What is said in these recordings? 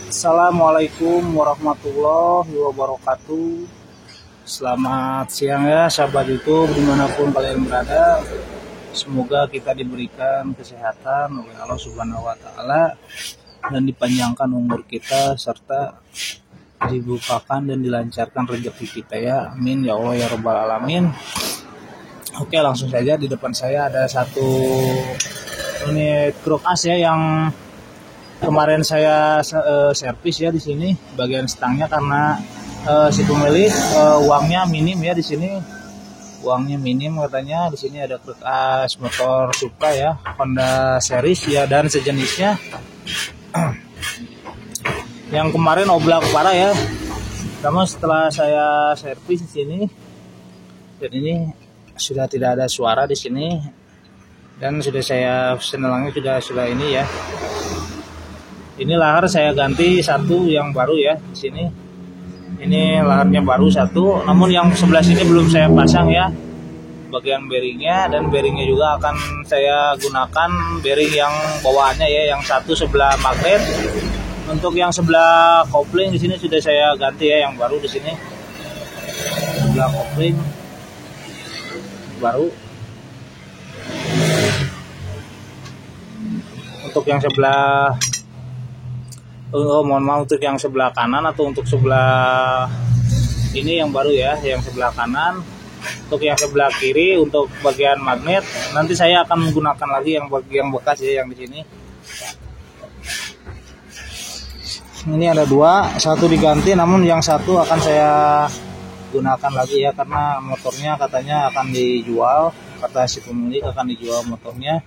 Assalamualaikum warahmatullahi wabarakatuh. Selamat siang ya sahabat YouTube dimanapun kalian berada. Semoga kita diberikan kesehatan oleh Allah Subhanahu wa Ta'ala dan dipanjangkan umur kita serta dibukakan dan dilancarkan rezeki kita ya. Amin ya Allah ya Rabbal Alamin. Oke, langsung saja. Di depan saya ada satu unit kruk as ya yang kemarin saya servis ya di sini bagian stangnya karena si pemilik uangnya minim ya di sini. Uangnya minim katanya. Di sini ada kruk as motor Supra ya, Honda series ya dan sejenisnya. Yang kemarin oblak parah ya. Namun setelah saya servis di sini dan ini sudah tidak ada suara di sini dan sudah saya senelangnya sudah ini ya. Ini lahar saya ganti satu yang baru ya di sini. Ini laharnya baru satu, namun yang sebelah sini belum saya pasang ya bagian bearingnya, dan bearingnya juga akan saya gunakan bearing yang bawaannya ya, yang satu sebelah magnet. Untuk yang sebelah kopling di sini sudah saya ganti ya, yang baru di sini sebelah kopling baru. Untuk yang sebelah mohon maaf, untuk yang sebelah kanan atau untuk sebelah ini yang baru ya, yang sebelah kanan. Untuk yang sebelah kiri untuk bagian magnet nanti saya akan menggunakan lagi yang bagian bekas ya, yang di sini. Ini ada dua, satu diganti namun yang satu akan saya gunakan lagi ya, karena motornya katanya akan dijual, kata si pemilik akan dijual motornya.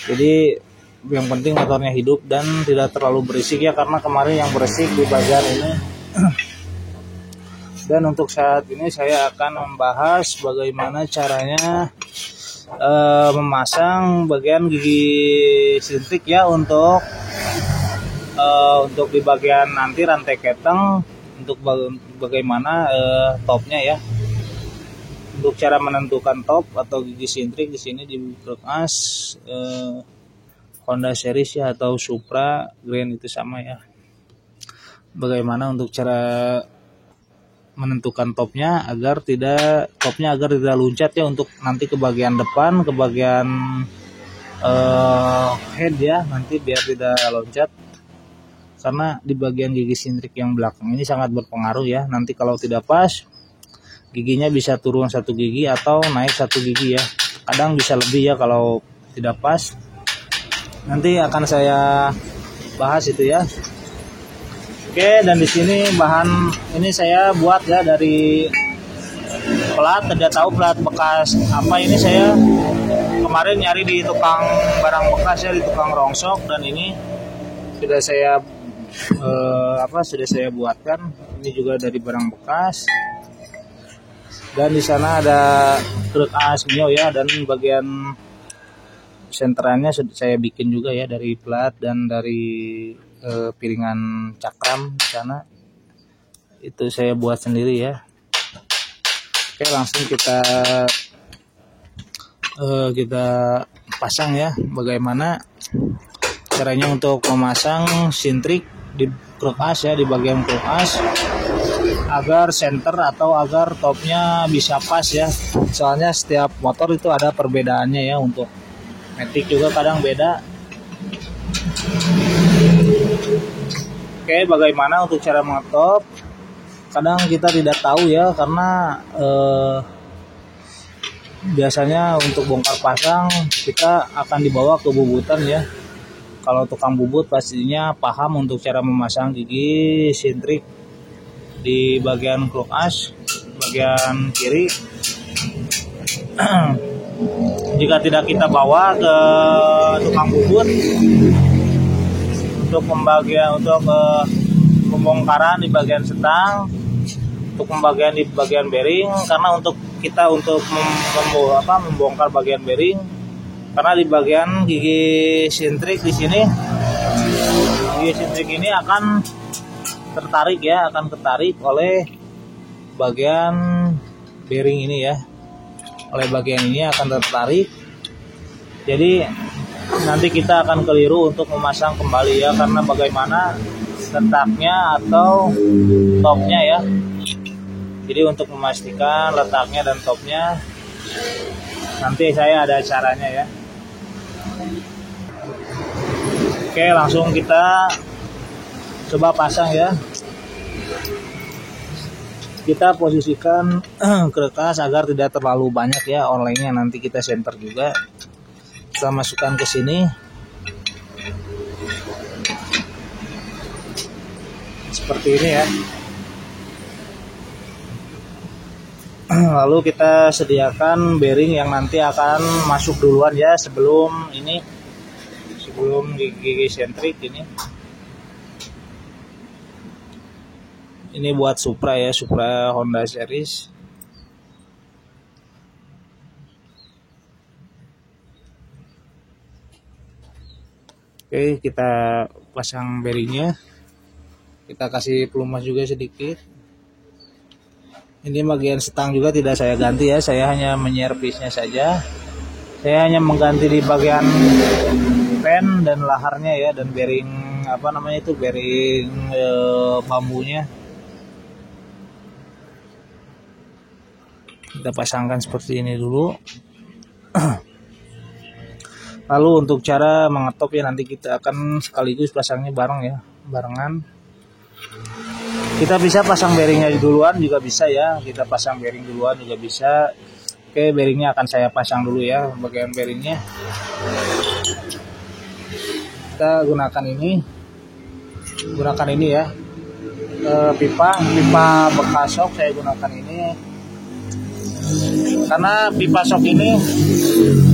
Jadi yang penting motornya hidup dan tidak terlalu berisik ya, karena kemarin yang berisik di bagian ini. Dan untuk saat ini saya akan membahas bagaimana caranya memasang bagian gigi sintrik ya, untuk di bagian nanti rantai keteng, untuk bagaimana topnya ya. Untuk cara menentukan top atau gigi sintrik di sini di kruk as Honda series ya atau Supra Grand itu sama ya. Bagaimana untuk cara menentukan topnya agar tidak loncat ya, untuk nanti ke bagian depan, ke bagian head ya, nanti biar tidak loncat. Karena di bagian gigi sintrik yang belakang ini sangat berpengaruh ya. Nanti kalau tidak pas giginya bisa turun satu gigi atau naik satu gigi ya. Kadang bisa lebih ya kalau tidak pas. Nanti akan saya bahas itu ya. Oke, dan di sini bahan ini saya buat ya dari plat. Tidak tahu plat bekas apa ini, saya kemarin nyari di tukang barang bekas ya, di tukang rongsok, dan ini sudah saya sudah saya buatkan. Ini juga dari barang bekas. Dan di sana ada kruk as Mio ya, dan bagian senterannya saya bikin juga ya dari plat dan dari piringan cakram di sana. Itu saya buat sendiri ya. Oke, langsung kita pasang ya. Bagaimana caranya untuk memasang sintrik di kruk as ya, di bagian kruk as, agar center atau agar topnya bisa pas ya. Soalnya setiap motor itu ada perbedaannya ya, untuk matic juga kadang beda. Oke, bagaimana untuk cara mengetop? Kadang kita tidak tahu ya, karena biasanya untuk bongkar pasang kita akan dibawa ke bubutan ya. Kalau tukang bubut pastinya paham untuk cara memasang gigi sintrik di bagian kruk as bagian kiri. Jika tidak kita bawa ke tukang bubut untuk pembongkaran di bagian setang, untuk pembagian di bagian bearing, karena untuk kita membongkar bagian bearing, karena di bagian gigi sintrik di sini, gigi sintrik ini akan tertarik oleh bagian bearing ini ya, oleh bagian ini akan tertarik. Jadi nanti kita akan keliru untuk memasang kembali ya, karena bagaimana letaknya atau topnya ya. Jadi untuk memastikan letaknya dan topnya nanti saya ada caranya ya. Oke, langsung kita coba pasang ya. Kita posisikan kertas agar tidak terlalu banyak ya olengnya, nanti kita center juga. Kita masukkan ke sini. Seperti ini ya. Lalu kita sediakan bearing yang nanti akan masuk duluan ya, sebelum gigi sentrik ini. Ini buat Supra ya, Supra Honda series. Oke, kita pasang bearingnya. Kita kasih pelumas juga sedikit. Ini bagian stang juga tidak saya ganti ya, saya hanya menyervisnya saja. Saya hanya mengganti di bagian pen dan laharnya ya, dan bearing bearing bambunya. Kita pasangkan seperti ini dulu. Lalu untuk cara mengetop ya, nanti kita akan sekaligus pasangnya bareng ya, barengan. Kita bisa pasang bearingnya duluan juga bisa ya, kita pasang bearing duluan juga bisa. Oke, bearingnya akan saya pasang dulu ya, bagian bearingnya. Kita gunakan ini ya, pipa bekas sok saya gunakan ini. Karena pipa shock ini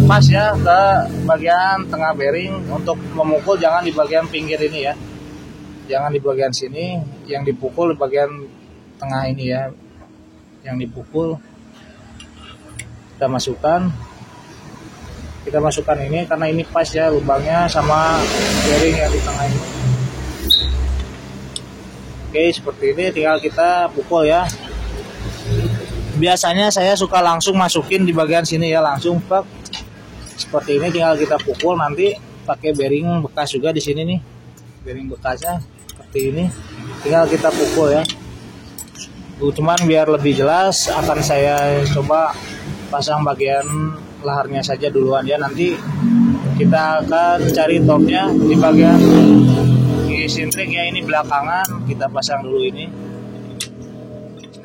pas ya ke bagian tengah bearing, untuk memukul jangan di bagian pinggir ini ya, jangan di bagian sini, yang dipukul di bagian tengah ini ya, yang dipukul. Kita masukkan ini karena ini pas ya lubangnya sama bearing yang di tengah ini. Oke, seperti ini tinggal kita pukul ya. Biasanya saya suka langsung masukin di bagian sini ya, langsung pak. Seperti ini tinggal kita pukul, nanti pakai bearing bekas juga di sini nih. Bearing bekasnya seperti ini. Tinggal kita pukul ya. Cuman biar lebih jelas akan saya coba pasang bagian laharnya saja duluan ya. Nanti kita akan cari topnya di bagian gigi sintrik ya, ini belakangan kita pasang dulu ini.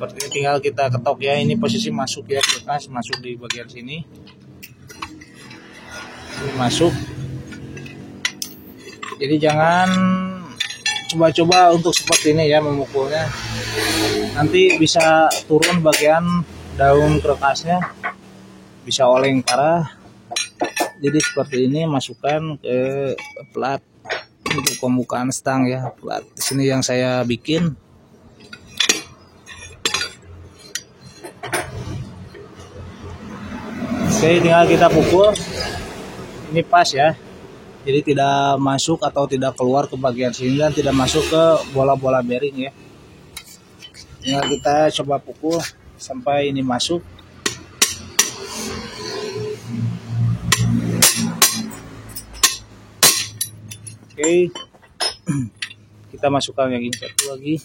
Seperti ini tinggal kita ketok ya, ini posisi masuk ya, kertas masuk di bagian sini. Ini masuk. Jadi jangan coba-coba untuk seperti ini ya memukulnya. Nanti bisa turun bagian daun kertasnya, bisa oleng parah. Jadi seperti ini, masukkan ke plat untuk pembukaan stang ya, plat di sini yang saya bikin. Oke, tinggal kita pukul. Ini pas ya. Jadi tidak masuk atau tidak keluar ke bagian sini, dan tidak masuk ke bola-bola bearing ya. Tinggal kita coba pukul sampai ini masuk. Oke. Kita masukkan yang ini satu lagi.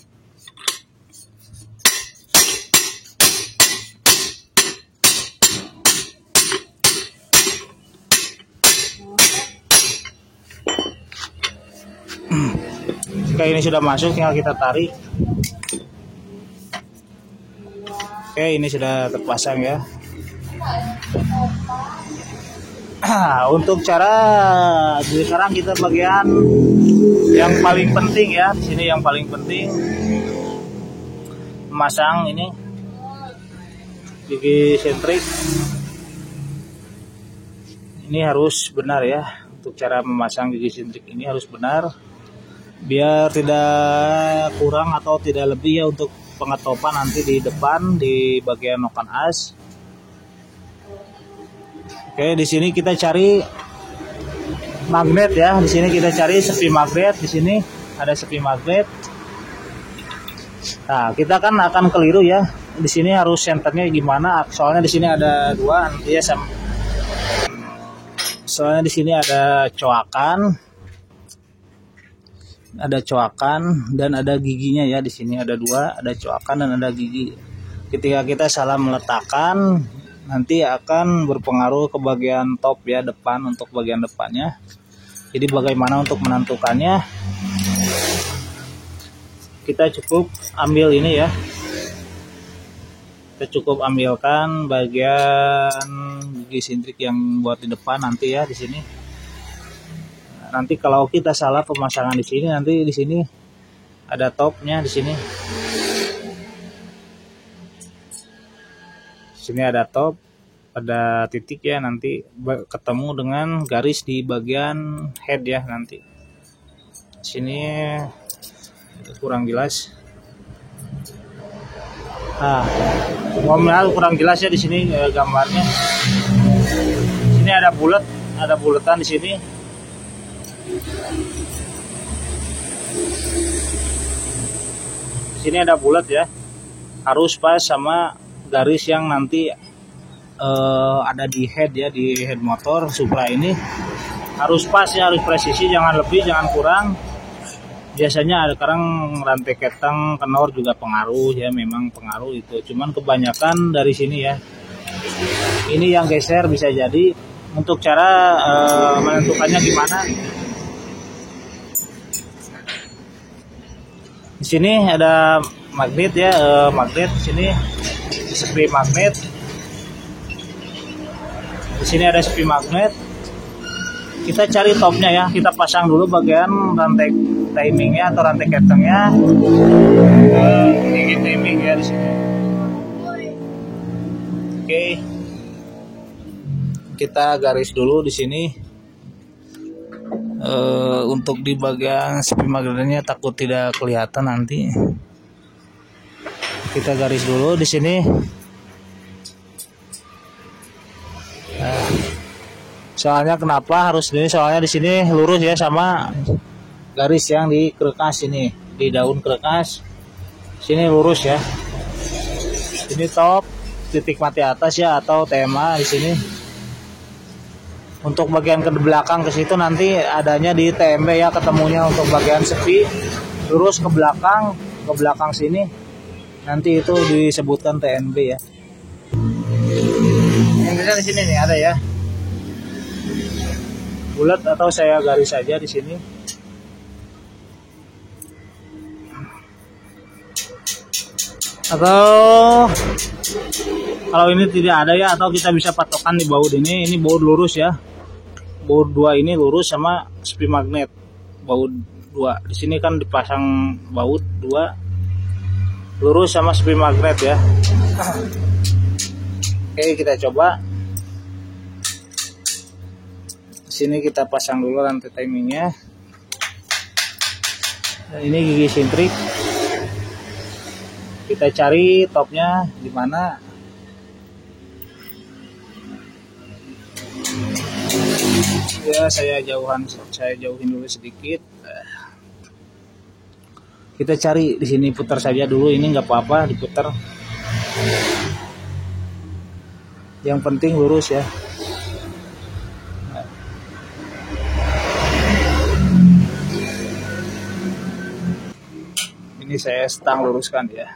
Jika ini sudah masuk, tinggal kita tarik. Oke, ini sudah terpasang ya. Untuk cara, jadi sekarang kita bagian yang paling penting ya. Di sini yang paling penting memasang ini gigi sentrik. Ini harus benar ya. Untuk cara memasang gigi sentrik ini harus benar, biar tidak kurang atau tidak lebih ya untuk pengetopan nanti di depan di bagian noken as. Oke, di sini kita cari magnet ya. Di sini kita cari sepi magnet. Di sini ada sepi magnet. Nah, kita kan akan keliru ya. Di sini harus senternya gimana? Soalnya di sini ada dua nanti ya, Soalnya di sini ada coakan, dan ada giginya ya. Di sini ada dua, ada coakan dan ada gigi. Ketika kita salah meletakkan, nanti akan berpengaruh ke bagian top ya, depan, untuk bagian depannya. Jadi bagaimana untuk menentukannya? Kita cukup ambil ini ya. Kita cukup ambilkan bagian gigi sintrik yang buat di depan nanti ya, di sini. Nanti kalau kita salah pemasangan di sini, nanti di sini ada topnya di sini. Sini ada top, ada titik ya, nanti ketemu dengan garis di bagian head ya nanti. Sini kurang jelas. Nah, ngomel kurang jelas ya di sini gambarnya. Sini ada bulat, ada bulatan di sini. Sini ada bulat ya. Harus pas sama garis yang nanti ada di head ya, di head motor Supra ini. Harus pas ya, harus presisi, jangan lebih, jangan kurang. Biasanya ada sekarang rantai ketang kenor juga pengaruh ya, memang pengaruh itu. Cuman kebanyakan dari sini ya. Ini yang geser bisa jadi. Untuk cara menentukannya gimana? Di sini ada magnet ya, magnet sini, sepi magnet. Di sini ada sepi magnet. Kita cari topnya ya, kita pasang dulu bagian rantai timingnya atau rantai ketengnya. Ini timing ya di sini. Oke. Kita garis dulu di sini. Untuk di bagian sepi magnetnya takut tidak kelihatan nanti. Kita garis dulu di sini. Soalnya kenapa harus ini? Soalnya di sini lurus ya sama garis yang di krekas ini, di daun krekas. Sini lurus ya. Ini top, titik mati atas ya, atau tema di sini. Untuk bagian ke belakang ke situ nanti adanya di TMB ya, ketemunya untuk bagian sepi. Lurus ke belakang sini. Nanti itu disebutkan TMB ya. Yang di sini nih ada ya. Bulat atau saya garis saja di sini. Atau kalau ini tidak ada ya, atau kita bisa patokan di baut ini baut lurus ya. Baut 2 ini lurus sama sepi magnet. Baut 2. Di sini kan dipasang baut 2 lurus sama sepi magnet ya. Oke, kita coba. Sini kita pasang dulu rantai timingnya. Dan ini gigi sintrik. Kita cari topnya di mana. Ya, saya jauhin dulu sedikit. Kita cari di sini, putar saja dulu, ini nggak apa-apa diputar. Yang penting lurus ya. Ini saya stang luruskan ya.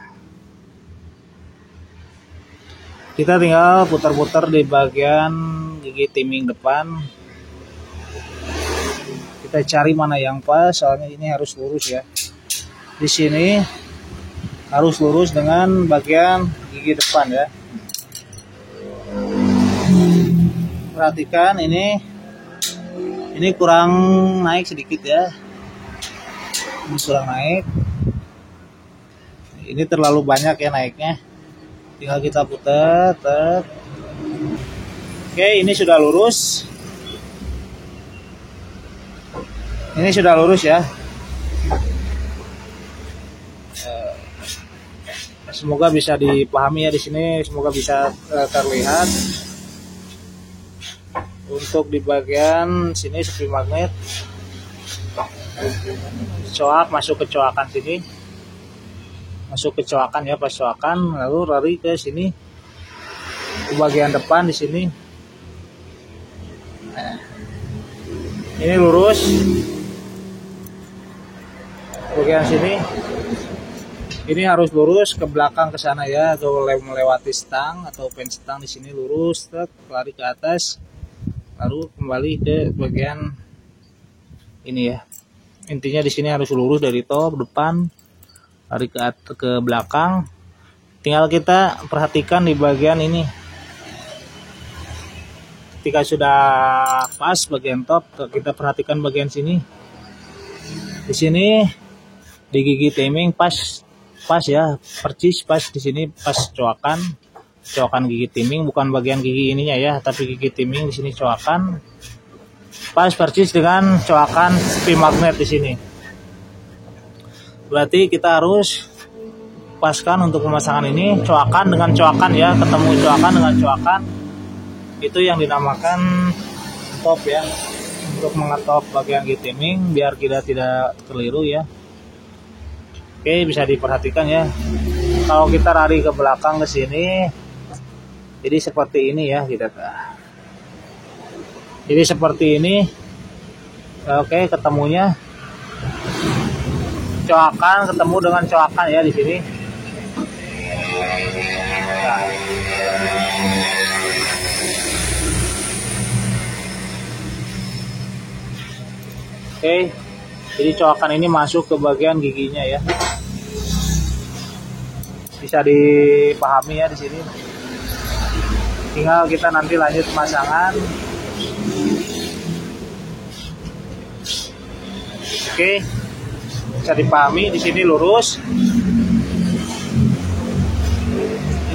Kita tinggal putar-putar di bagian gigi timing depan. Kita cari mana yang pas, soalnya ini harus lurus ya. Di sini harus lurus dengan bagian gigi depan ya. Perhatikan ini kurang naik sedikit ya. Ini kurang naik. Ini terlalu banyak ya naiknya. Tinggal kita putar. Oke, ini sudah lurus. Ini sudah lurus ya. Semoga bisa dipahami ya di sini. Semoga bisa terlihat. Untuk di bagian sini sepi magnet. Coak masuk ke coakan sini. Masuk ke coakan ya, pas coakan lalu lari ke sini ke bagian depan di sini. Ini lurus bagian sini, ini harus lurus ke belakang ke sana ya, atau melewati stang atau pen stang. Di sini lurus, lari ke atas, lalu kembali ke bagian ini ya. Intinya di sini harus lurus dari top depan, lari ke belakang. Tinggal kita perhatikan di bagian ini. Ketika sudah pas bagian top, kita perhatikan bagian sini. Di sini di gigi timing pas ya, percis pas di sini, pas coakan gigi timing, bukan bagian gigi ininya ya, tapi gigi timing di sini coakan pas percis dengan coakan spin magnet di sini. Berarti kita harus paskan untuk pemasangan ini, coakan dengan coakan ya, ketemu coakan dengan coakan. Itu yang dinamakan top ya, untuk mengetop bagian gigi timing biar kita tidak keliru ya. Oke, bisa diperhatikan ya. Kalau kita lari ke belakang ke sini, jadi seperti ini ya kita. Jadi seperti ini. Oke, ketemunya coakan ketemu dengan coakan ya di sini. Nah. Oke, jadi coakan ini masuk ke bagian giginya ya. Bisa dipahami ya di sini. Tinggal kita nanti lanjut pemasangan. Oke, bisa dipahami di sini lurus.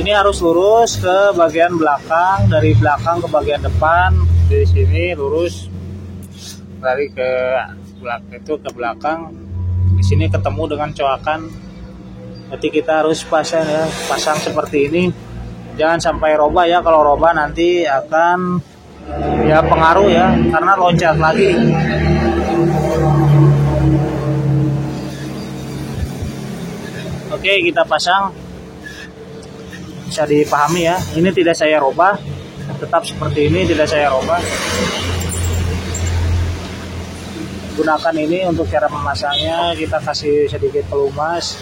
Ini harus lurus ke bagian belakang, dari belakang ke bagian depan. Di sini lurus. Lari ke belakang, itu ke belakang. Di sini ketemu dengan coakan. Nanti kita harus pasang seperti ini. Jangan sampai robah ya. Kalau robah nanti akan ya pengaruh ya, karena loncat lagi. Oke, kita pasang. Bisa dipahami ya. Ini tidak saya robah, tetap seperti ini, tidak saya robah. Gunakan ini untuk cara memasangnya, kita kasih sedikit pelumas.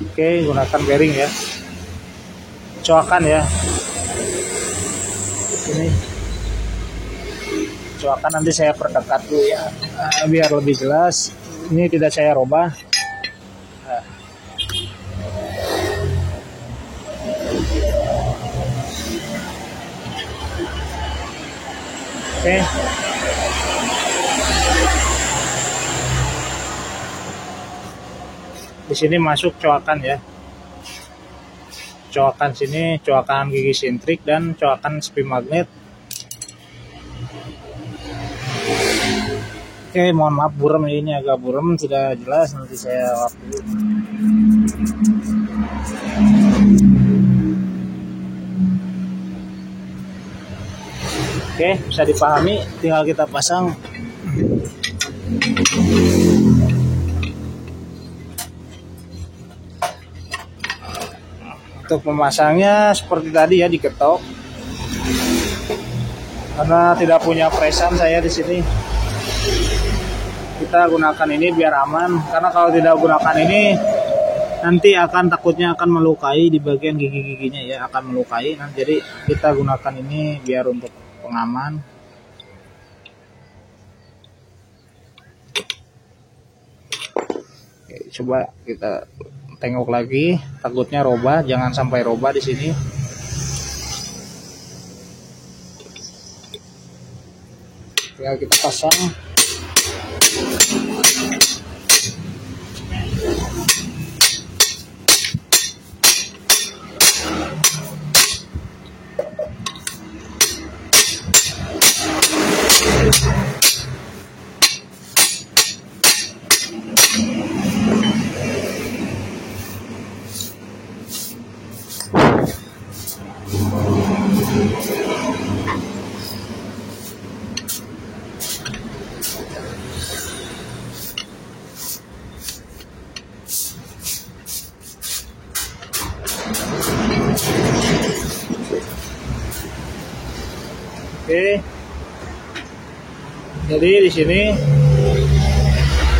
Oke, gunakan bearing ya, coakan ya. Ini coakan nanti saya perdekat dulu ya, biar lebih jelas. Ini tidak saya robah. Oke. Di sini masuk coakan ya. Coakan sini, coakan gigi sintrik dan coakan spin magnet. Oke, mohon maaf buram ini agak buram, sudah jelas, nanti saya lap dulu. Oke, bisa dipahami, tinggal kita pasang. Untuk memasangnya seperti tadi ya, diketok. Karena tidak punya presan saya di sini. Kita gunakan ini biar aman, karena kalau tidak gunakan ini nanti takutnya akan melukai di bagian gigi-giginya ya, akan melukai. Nah, jadi kita gunakan ini biar untuk pengaman. Oke, coba kita tengok lagi, takutnya robah, jangan sampai robah di sini. Tinggal kita pasang. Oke. Jadi di sini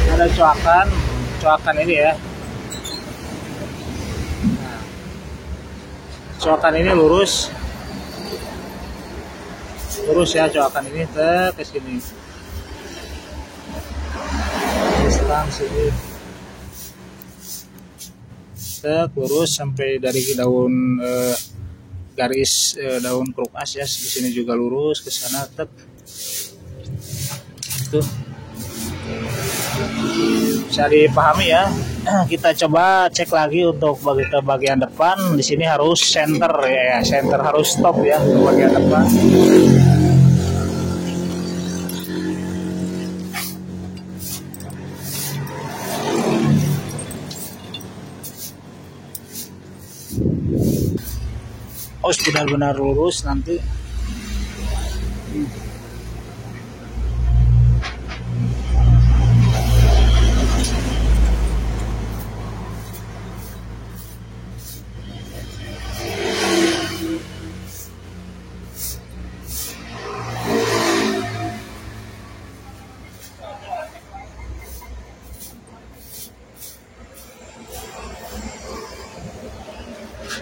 ada coakan ini ya. Nah, coakan ini lurus ya, coakan ini ke sini. Sekarang sini lurus sampai dari daun garis daun kruk as ya, di sini juga lurus ke sana itu bisa dipahami ya. Kita coba cek lagi untuk bagian depan. Di sini harus center ya, center harus stop ya untuk bagian depan. Harus benar-benar lurus nanti.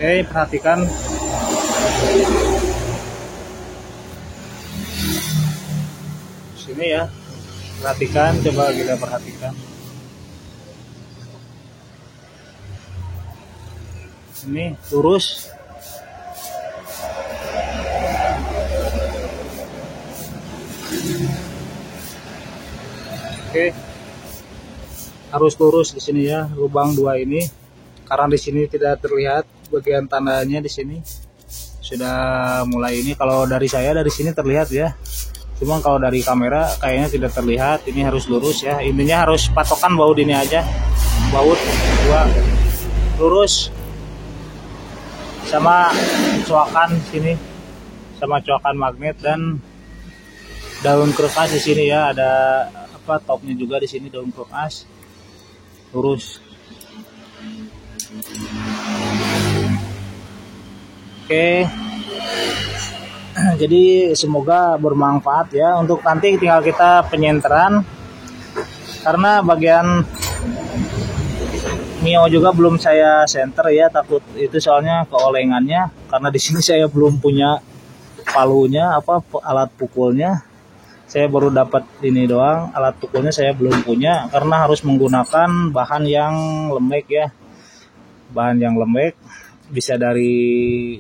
Oke, perhatikan. Sini ya, perhatikan, coba kita perhatikan. Ini lurus. Oke, harus lurus di sini ya, lubang 2 ini. Karena di sini tidak terlihat bagian tandanya, di sini sudah mulai ini. Kalau dari saya dari sini terlihat ya. Cuma kalau dari kamera kayaknya tidak terlihat. Ini harus lurus ya. Intinya harus patokan baut ini aja. Baut 2 lurus. Sama coakan sini. Sama coakan magnet dan daun kruk as di sini ya. Ada apa topnya juga di sini, daun kruk as. Lurus. Oke. Jadi semoga bermanfaat ya. Untuk nanti tinggal kita penyenteran, karena bagian Mio juga belum saya senter ya, takut itu soalnya keolengannya. Karena di sini saya belum punya palunya, alat pukulnya. Saya baru dapat ini doang, alat pukulnya saya belum punya karena harus menggunakan bahan yang lembek ya. Bahan yang lembek bisa dari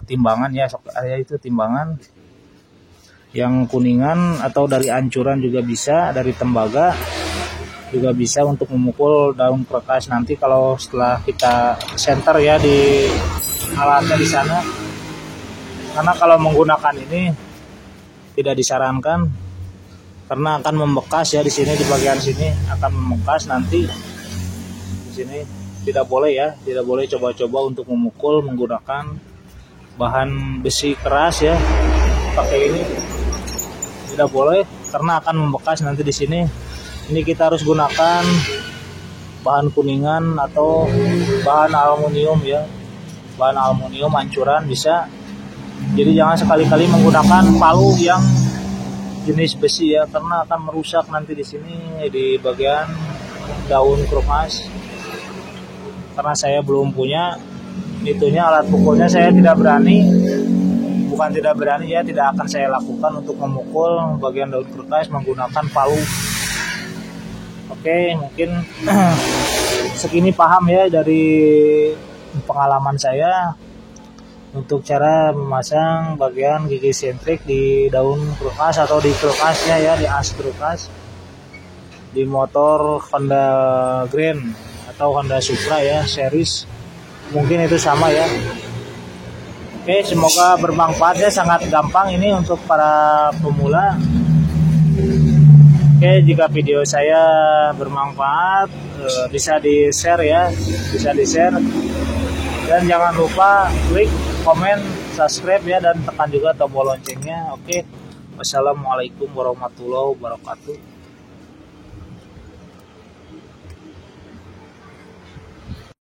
timbangan ya, itu timbangan yang kuningan, atau dari ancuran juga bisa, dari tembaga juga bisa untuk memukul daun kruk as nanti kalau setelah kita center ya di alatnya di sana. Karena kalau menggunakan ini tidak disarankan karena akan membekas ya, di sini di bagian sini akan membekas nanti di sini. Tidak boleh ya, tidak boleh coba-coba untuk memukul menggunakan bahan besi keras ya, pakai ini tidak boleh karena akan membekas nanti di sini. Ini kita harus gunakan bahan kuningan atau bahan aluminium ya, bahan aluminium ancuran bisa. Jadi jangan sekali-kali menggunakan palu yang jenis besi ya, karena akan merusak nanti di sini di bagian daun kruk as. Karena saya belum punya itunya, alat pukulnya saya tidak berani, bukan tidak berani ya, tidak akan saya lakukan untuk memukul bagian daun kruk as menggunakan palu. Oke, mungkin segini paham ya dari pengalaman saya untuk cara memasang bagian gigi sentrik di daun kruk as atau di kruk asnya ya, di as kruk as di motor Honda Grand atau Honda Supra ya, series mungkin itu sama ya. Oke, semoga bermanfaat ya, sangat gampang ini untuk para pemula. Oke, jika video saya bermanfaat bisa di share ya, bisa di share, dan jangan lupa klik, komen, subscribe ya, dan tekan juga tombol loncengnya. Oke, wassalamualaikum warahmatullahi wabarakatuh.